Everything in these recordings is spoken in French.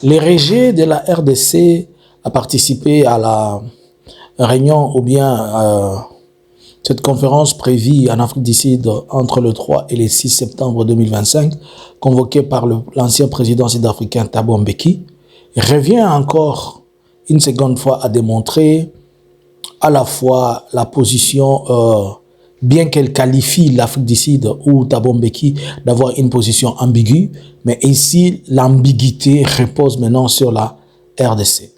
Les régions de la RDC a participé à la réunion ou bien cette conférence prévue en Afrique du Sud entre le 3 et le 6 septembre 2025, convoquée par l'ancien président sud-africain Thabo Mbeki, revient encore une seconde fois à démontrer à la fois la position, bien qu'elle qualifie l'Afrique du Sud ou Thabo Mbeki d'avoir une position ambiguë, mais ici l'ambiguïté repose maintenant sur la RDC.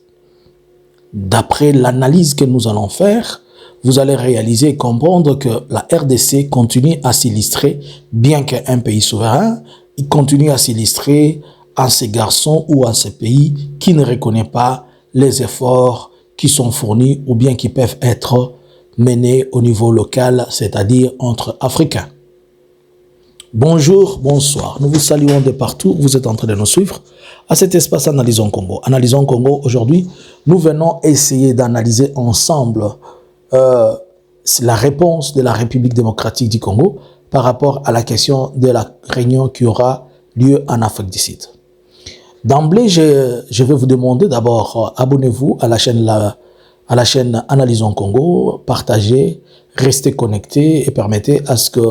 D'après l'analyse que nous allons faire, vous allez réaliser et comprendre que la RDC continue à s'illustrer, bien qu'un pays souverain, il continue à s'illustrer en ces garçons ou en ces pays qui ne reconnaissent pas les efforts qui sont fournis ou bien qui peuvent être menés au niveau local, c'est-à-dire entre Africains. Bonjour, bonsoir. Nous vous saluons de partout. Vous êtes en train de nous suivre à cet espace Analysons Congo. Analysons Congo, aujourd'hui, nous venons essayer d'analyser ensemble la réponse de la République démocratique du Congo par rapport à la question de la réunion qui aura lieu en Afrique du Sud. D'emblée, je vais vous demander d'abord, abonnez-vous à la chaîne Analysons Congo, partagez, restez connectés et permettez à ce que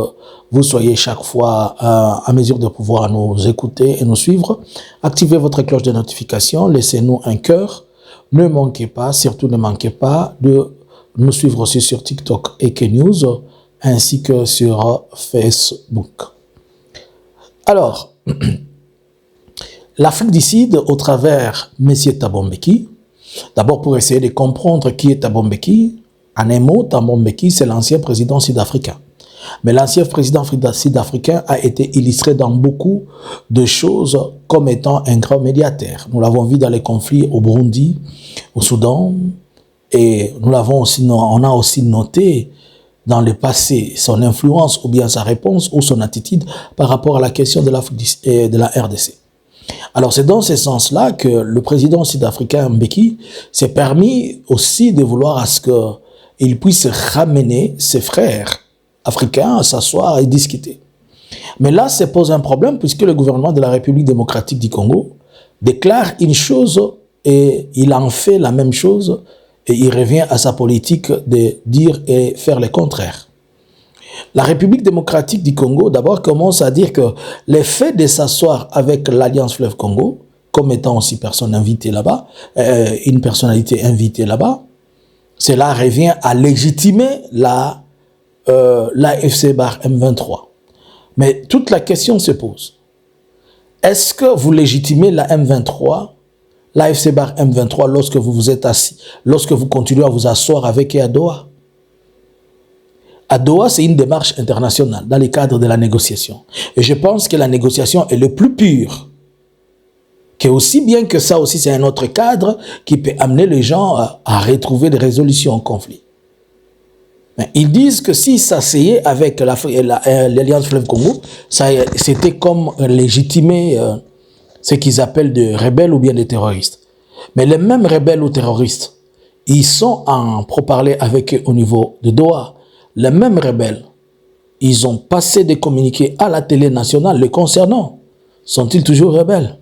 vous soyez chaque fois à mesure de pouvoir nous écouter et nous suivre. Activez votre cloche de notification, laissez-nous un cœur. Ne manquez pas, surtout ne manquez pas de nous suivre aussi sur TikTok et KNews, ainsi que sur Facebook. Alors, l'Afrique du Sud, au travers M. Thabo Mbeki, d'abord pour essayer de comprendre qui est Thabo Mbeki, en un mot, Thabo Mbeki, c'est l'ancien président sud-africain. Mais l'ancien président sud-africain a été illustré dans beaucoup de choses comme étant un grand médiateur. Nous l'avons vu dans les conflits au Burundi, au Soudan, et on a aussi noté dans le passé son influence ou bien sa réponse ou son attitude par rapport à la question de la RDC. Alors c'est dans ce sens-là que le président sud-africain Mbeki s'est permis aussi de vouloir à ce qu'il puisse ramener ses frères africains à s'asseoir et discuter. Mais là, ça pose un problème puisque le gouvernement de la République démocratique du Congo déclare une chose et il en fait la même chose et il revient à sa politique de dire et faire le contraire. La République démocratique du Congo, d'abord, commence à dire que le fait de s'asseoir avec l'Alliance Fleuve Congo, comme étant aussi personne invitée là-bas, une personnalité invitée là-bas, cela revient à légitimer la FC-BAR M23. Mais toute la question se pose. Est-ce que vous légitimez la M23, la FC-BAR M23, lorsque vous vous êtes assis, lorsque vous continuez à vous asseoir avec eux à Doha? À Doha, c'est une démarche internationale dans le cadre de la négociation. Et je pense que la négociation est le plus pure. Que aussi bien que ça aussi, c'est un autre cadre qui peut amener les gens à retrouver des résolutions au conflit. Mais ils disent que s'ils s'asseyaient avec l'Alliance Fleuve Congo, c'était comme légitimer ce qu'ils appellent des rebelles ou bien des terroristes. Mais les mêmes rebelles ou terroristes, ils sont en pourparlers avec eux au niveau de Doha. Les mêmes rebelles, ils ont passé des communiqués à la télé nationale les concernant. Sont-ils toujours rebelles?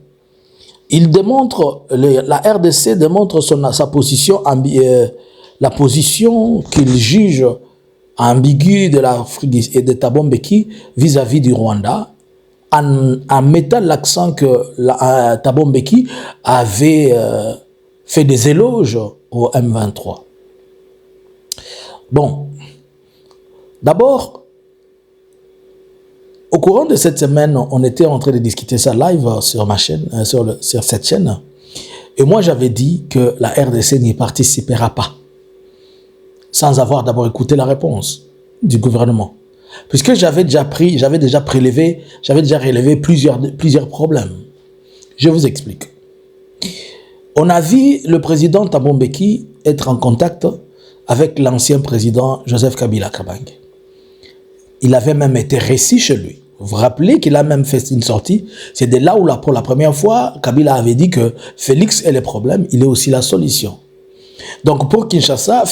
Ils démontrent, la RDC démontre sa position, la position qu'ils jugent ambiguë de l'Afrique et de Thabo Mbeki vis-à-vis du Rwanda, en mettant l'accent que Thabo Mbeki avait fait des éloges au M23. Bon. D'abord, au courant de cette semaine, on était en train de discuter ça live sur ma chaîne, sur cette chaîne. Et moi, j'avais dit que la RDC n'y participera pas, sans avoir d'abord écouté la réponse du gouvernement. Puisque j'avais déjà relevé plusieurs problèmes. Je vous explique. On a vu le président Thabo Mbeki être en contact avec l'ancien président Joseph Kabila Kabange. Il avait même été reçu chez lui. Vous vous rappelez qu'il a même fait une sortie. C'est de là où, pour la première fois, Kabila avait dit que Félix est le problème, il est aussi la solution. Donc pour Kinshasa,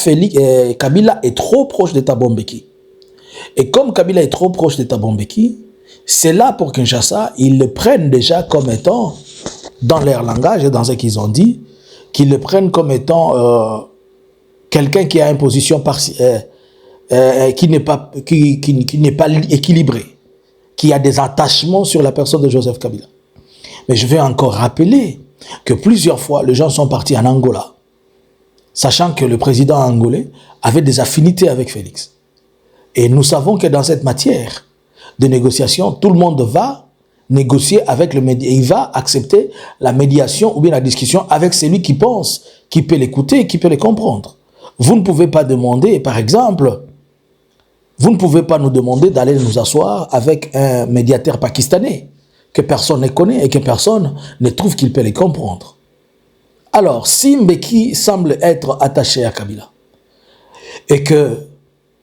Kabila est trop proche de Thabo Mbeki. Et comme Kabila est trop proche de Thabo Mbeki, c'est là pour Kinshasa, ils le prennent déjà comme étant dans leur langage et dans ce qu'ils ont dit, qu'ils le prennent comme étant quelqu'un qui a une position qui n'est pas équilibrée, qui a des attachements sur la personne de Joseph Kabila. Mais je vais encore rappeler que plusieurs fois, les gens sont partis en Angola, sachant que le président angolais avait des affinités avec Félix. Et nous savons que dans cette matière de négociation, tout le monde va négocier avec le médiateur. Il va accepter la médiation ou bien la discussion avec celui qui pense, qui peut l'écouter, qui peut le comprendre. Vous ne pouvez pas demander, par exemple, vous ne pouvez pas nous demander d'aller nous asseoir avec un médiateur pakistanais que personne ne connaît et que personne ne trouve qu'il peut les comprendre. Alors, si Mbeki semble être attaché à Kabila et que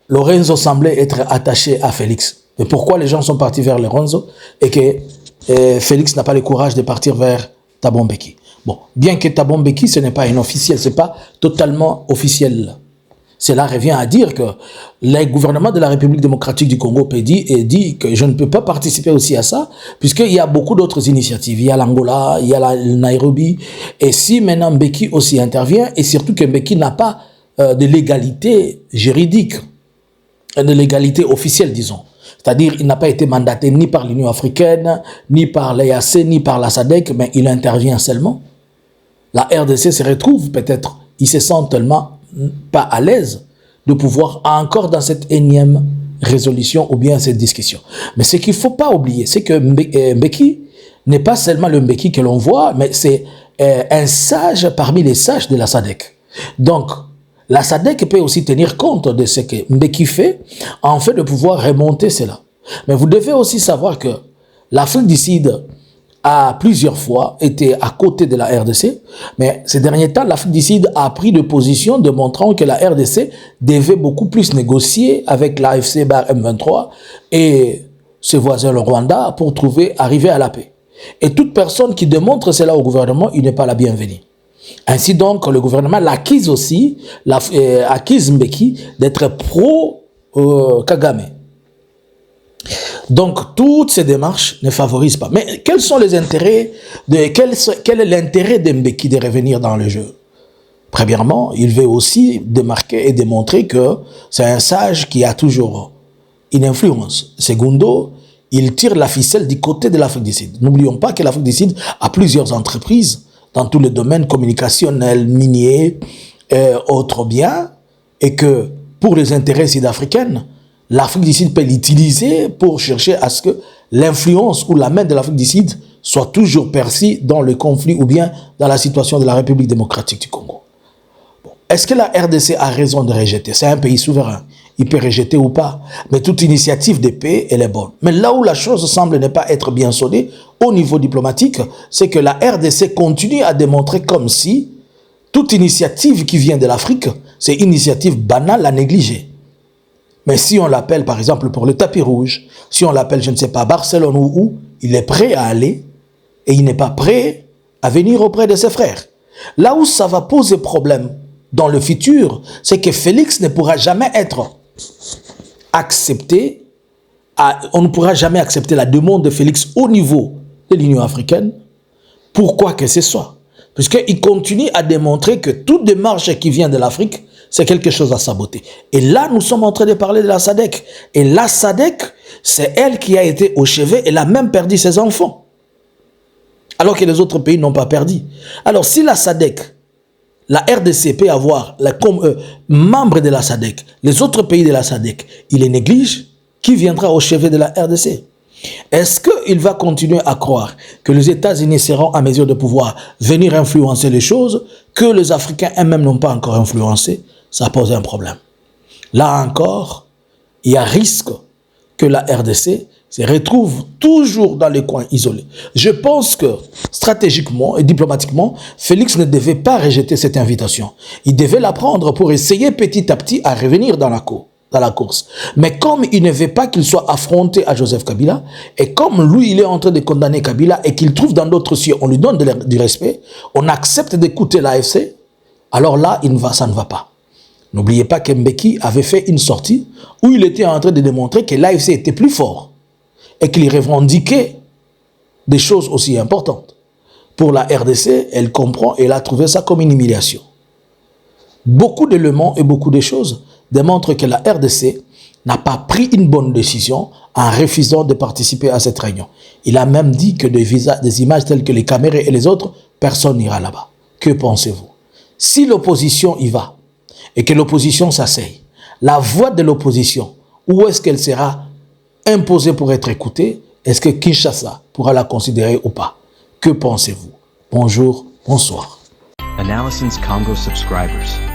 Lorenzo semblait être attaché à Félix, mais pourquoi les gens sont partis vers Lorenzo et que Félix n'a pas le courage de partir vers Thabo Mbeki? Bon, bien que Thabo Mbeki, ce n'est pas un officiel, ce n'est pas totalement officiel. Cela revient à dire que le gouvernement de la République démocratique du Congo dit que je ne peux pas participer aussi à ça, puisqu'il y a beaucoup d'autres initiatives. Il y a l'Angola, il y a la Nairobi. Et si maintenant Mbeki aussi intervient, et surtout que Mbeki n'a pas de légalité juridique, de légalité officielle, disons. C'est-à-dire il n'a pas été mandaté ni par l'Union africaine, ni par l'EAC, ni par la SADC, mais il intervient seulement. La RDC se retrouve peut-être, ils se sentent tellement pas à l'aise de pouvoir encore dans cette énième résolution ou bien cette discussion. Mais ce qu'il ne faut pas oublier, c'est que Mbeki n'est pas seulement le Mbeki que l'on voit, mais c'est un sage parmi les sages de la SADC. Donc, la SADC peut aussi tenir compte de ce que Mbeki fait, en fait de pouvoir remonter cela. Mais vous devez aussi savoir que l'Afrique du Sud a plusieurs fois été à côté de la RDC, mais ces derniers temps, l'Afrique du Sud a pris de position démontrant que la RDC devait beaucoup plus négocier avec l'AFC M23 et ses voisins le Rwanda pour arriver à la paix. Et toute personne qui démontre cela au gouvernement, il n'est pas la bienvenue. Ainsi donc, le gouvernement l'acquise aussi, acquise Mbeki d'être pro-Kagame. Donc, toutes ces démarches ne favorisent pas. Mais quels sont les intérêts quel est l'intérêt de Mbeki de revenir dans le jeu? Premièrement, il veut aussi démarquer et démontrer que c'est un sage qui a toujours une influence. Secondo, il tire la ficelle du côté de l'Afrique du Sud. N'oublions pas que l'Afrique du Sud a plusieurs entreprises dans tous les domaines communicationnels, miniers, autres biens, et que pour les intérêts sud-africains, l'Afrique du Sud peut l'utiliser pour chercher à ce que l'influence ou la main de l'Afrique du Sud soit toujours perçue dans le conflit ou bien dans la situation de la République démocratique du Congo. Bon. Est-ce que la RDC a raison de rejeter? C'est un pays souverain. Il peut rejeter ou pas. Mais toute initiative de paix, elle est bonne. Mais là où la chose semble ne pas être bien sonnée, au niveau diplomatique, c'est que la RDC continue à démontrer comme si toute initiative qui vient de l'Afrique, c'est une initiative banale à négliger. Mais si on l'appelle, par exemple, pour le tapis rouge, si on l'appelle, je ne sais pas, Barcelone ou où, il est prêt à aller et il n'est pas prêt à venir auprès de ses frères. Là où ça va poser problème dans le futur, c'est que Félix ne pourra jamais être accepté, on ne pourra jamais accepter la demande de Félix au niveau de l'Union africaine, pourquoi que ce soit. Puisqu'il continue à démontrer que toute démarche qui vient de l'Afrique, c'est quelque chose à saboter. Et là, nous sommes en train de parler de la SADC. Et la SADC, c'est elle qui a été au chevet, elle a même perdu ses enfants. Alors que les autres pays n'ont pas perdu. Alors si la SADC, la RDC peut avoir comme membre de la SADC, les autres pays de la SADC, il les néglige, qui viendra au chevet de la RDC? Est-ce qu'il va continuer à croire que les États-Unis seront à mesure de pouvoir venir influencer les choses que les Africains eux-mêmes n'ont pas encore influencé? Ça pose un problème. Là encore, il y a risque que la RDC se retrouve toujours dans les coins isolés. Je pense que stratégiquement et diplomatiquement, Félix ne devait pas rejeter cette invitation. Il devait la prendre pour essayer petit à petit à revenir dans la course. Mais comme il ne veut pas qu'il soit affronté à Joseph Kabila, et comme lui, il est en train de condamner Kabila et qu'il trouve dans d'autres cieux, on lui donne du respect, on accepte d'écouter l'AFC, alors là, ça ne va pas. N'oubliez pas que Mbeki avait fait une sortie où il était en train de démontrer que l'AFC était plus fort et qu'il revendiquait des choses aussi importantes. pour la RDC, elle comprend et elle a trouvé ça comme une humiliation. Beaucoup d'éléments et beaucoup de choses démontrent que la RDC n'a pas pris une bonne décision en refusant de participer à cette réunion. Il a même dit que des images telles que les caméras et les autres, personne n'ira là-bas. Que pensez-vous? Si l'opposition y va et que l'opposition s'asseye, la voix de l'opposition, où est-ce qu'elle sera imposée pour être écoutée? Est-ce que Kinshasa pourra la considérer ou pas? Que pensez-vous? Bonjour, bonsoir. Analysins Congo subscribers.